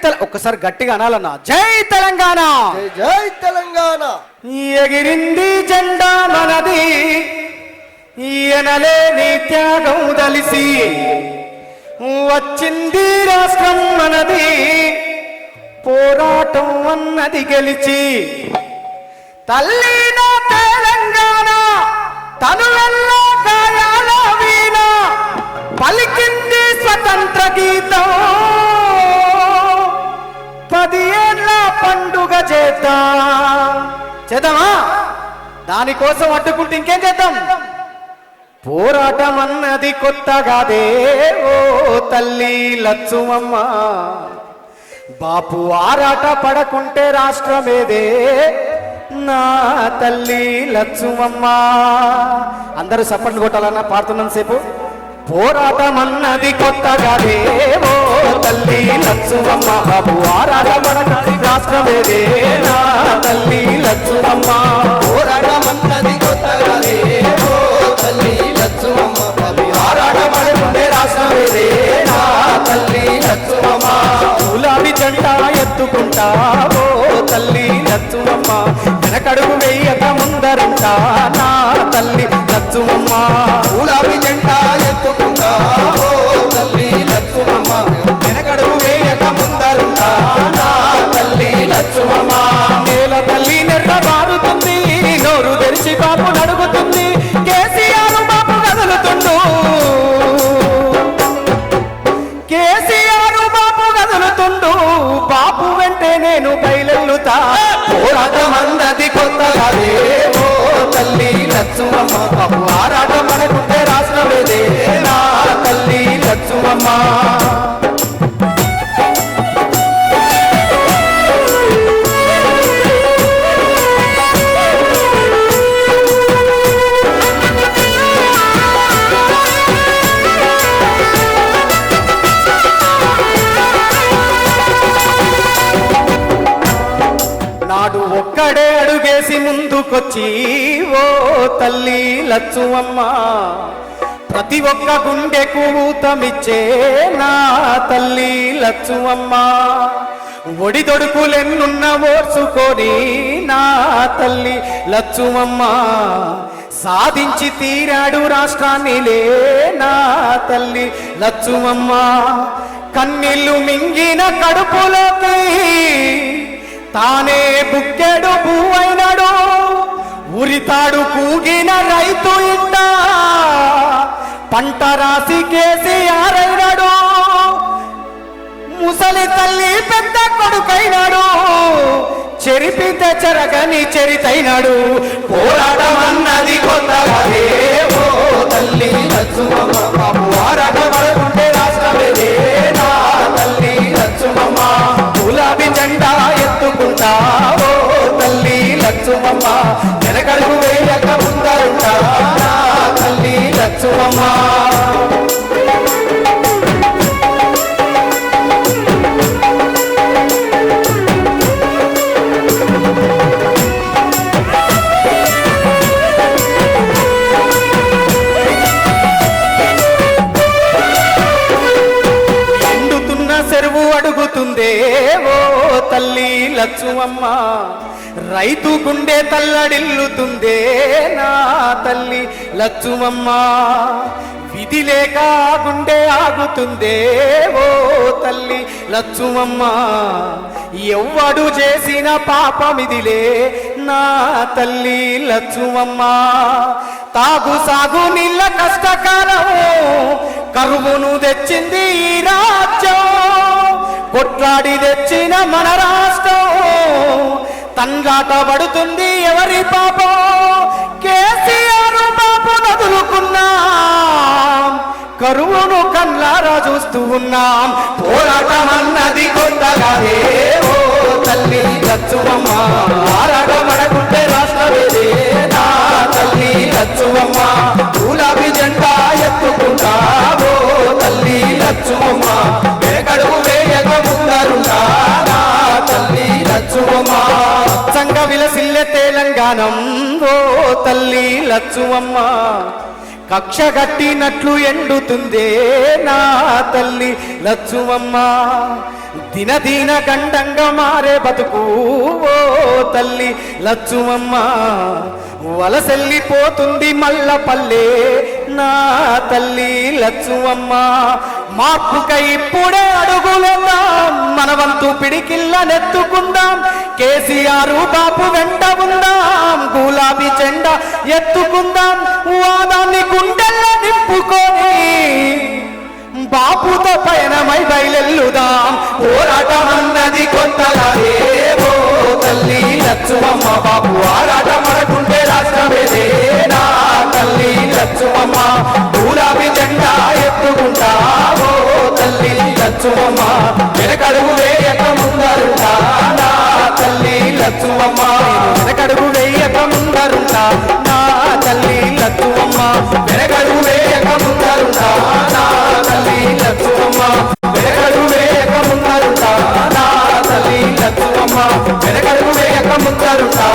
ఒక్కసారి గట్టిగా అనాలన్నా, జై తెలంగాణ, జై తెలంగాణ. ఎగిరింది జెండా మనది, ఈయనలేని త్యాగం దలిసి వచ్చింది రాష్ట్రం మనది, పోరాటం అన్నది గెలిచి తల్లి నా తెలంగాణ తనువెల్ల గాయాల వీణ పలికింది స్వతంత్ర గీతం, 10 ఏళ్ళ పండుగ చేద్దామా? దానికోసం అడ్డుకుంటే ఇంకేం చేద్దాం? పోరాటం అన్నది కొత్తగాదే ఓ తల్లి లచ్చుమమ్మ, బాపు ఆరాట పడకుంటే రాష్ట్రమేదే నా తల్లి లచ్చుమమ్మ. అందరూ సప్పట్లు కొట్టాలన్నా పాడుతున్నాం సేపు. పోరాటం అన్నది కొత్తగాదే ఓ తల్లి లచ్చుమమ్మ, బాపు ఆరాట పడకుంటే రాష్ట్రమేదే నా తల్లి లచ్చుమమ్మ. పోరాటం అన్నది కొత్తగాదే ఓ తల్లి లచ్చుమమ్మ, బాపు ఆరాట పడకుంటే రాష్ట్రమేదే నా తల్లి లచ్చుమమ్మ. గులాబీ జెండా ఎత్తుకుంటా ఓ తల్లి లచ్చుమమ్మ, వెనకడుగు వేయక ముందరుంటా నా తల్లి లచ్చుమమ్మ. గులాబీ జెండా ఎత్తుకుంటా ఓ తల్లి లచ్చుమమ్మ, వెనకడుగు వేయక ముందరుంటా నా తల్లి లచ్చుమమ్మ. నేల తల్లి నెర్రబారుతుంది, నోరు తెరిచి బాపు నడుగుతుంది, కేసీఆర్ బాపు కదులుతుండు, కేసీఆర్ బాపు కదులుతుండు, బాపు వెంటే నేను బయలుతా. పోరాటం అన్నది కొత్తగాదే ఓ తల్లి లచ్చుమమ్మ, బాపు ఆరాటం అనుకుంటే రాష్ట్రమేదే నా తల్లి లచ్చుమమ్మ. నాడు ఒక్కడే అడుగేసి ముందుకొచ్చి ఓ తల్లి లచ్చుమమ్మ, ప్రతి ఒక్క గుండెకు ఊతమిచ్చే నా తల్లి లచ్చుమమ్మ. ఒడిదొడుకులెన్నున్న ఓర్చుకొని నా తల్లి లచ్చుమమ్మ, సాధించి తీరాడు రాష్ట్రాన్నిలే నా తల్లి లచ్చుమమ్మ. కన్నీళ్లు మింగిన కడుపులోకి తానే బుక్కెడు భూవైనడు, ఉరితాడు కూగిన రైతు ఇంట పంట రాసి కేసీఆర్ అయినాడు, ముసలి తల్లి పెద్ద కొడుకైనాడు, చెరిపితే చెరగని చరితైనాడు. పోరాటం అన్నది కొత్తగాదే ఓ తల్లి లచ్చుమమ్మ, బాపు ఆరాటం అనుకుంటే రాష్ట్రమేదే నా తల్లి లచ్చుమమ్మ. గులాబీ జెండా ఎత్తుకుంటా ఓ తల్లి లచ్చుమమ్మ, వెనకడుగు వేయక ముందరుంటా నా తల్లి లచ్చుమమ్మ. ఎండుతున్న చెరువు అడుగుతుందే ఓ తల్లి లచ్చుమమ్మ, రైతు గుండె తల్లడిల్లుతుందే నా తల్లి లచ్చుమమ్మ. విధి లేక గుండె ఆగుతుందే ఓ తల్లి లచ్చుమమ్మ, ఎవ్వడు చేసిన పాపమిదిలే నా తల్లి లచ్చుమమ్మ. తాగు సాగు నీళ్ళ కష్టకాలం కరువును తెచ్చింది ఈ రాజ్యం, కొట్లాడి తెచ్చిన మన రాష్ట్రం తండ్రాట పడుతుంది ఎవరి పాపం. కేసీఆర్ బాపు నదులుకున్నాం, కరువును కళ్ళారా చూస్తూ ఉన్నాం. పోరాటం అన్నది కొత్తగాదే ఓ తల్లి లచ్చుమమ్మ, ఆరాటం అనుకుంటే రాష్ట్రమేదే నా తల్లి లచ్చుమమ్మ. గులాబీ జెండా ఎత్తుకుంటా ఓ తల్లి లచ్చుమమ్మ, వెనకడుగు వేయక ముందరుంటా నా తల్లి లచ్చుమమ్మ. సంగ విలసిల్లె తెలంగాణం ఓ తల్లి లచ్చుమమ్మ, కక్ష గట్టినట్లు ఎండుతుందే నా తల్లి లచ్చువమ్మ దినదీన గండంగా మారే బతుకు ఓ తల్లి లచ్చువమ్మ వలసెల్లిపోతుంది మల్ల పల్లె నా తల్లి లచ్చువమ్మ మార్పుకై ఇప్పుడే అడుగులేద్దాం మన వంతు పిడికిల్ల నెత్తుకుందాం కేసీఆర్ బాపు వెంట ఉందాం గులాబీ జెండా ఎత్తుకుందాం వాదాన్ని గుండెల్లో నింపుకొని బాపుతో పయనమై బయలెల్లుదాం పోరాటం అన్నది కొత్తగా ఓ తల్లి లచ్చువమ్మ బాబు ఆరాటం మనకుంటే రాష్ట్రమేదే నా తల్లి లచ్చువమ్మ గులాబీ జెండా ఎత్తుకుంటా ఓ తల్లి లచ్చువమ్మ వెనకడుగు వేయక ముందరుంటా నా తల్లి లచ్చువమ్మ వెనకడుగు వేయక ముందరుంటా నా తల్లి లచ్చువమ్మ వెనకడుగు వేయక ముందరుంటా నా తల్లి లచ్చువమ్మ వెనకడుగు వేయక ముందరుంటా నా తల్లి లచ్చువమ్మ వెనకడుగు వేయక ముందరుంటా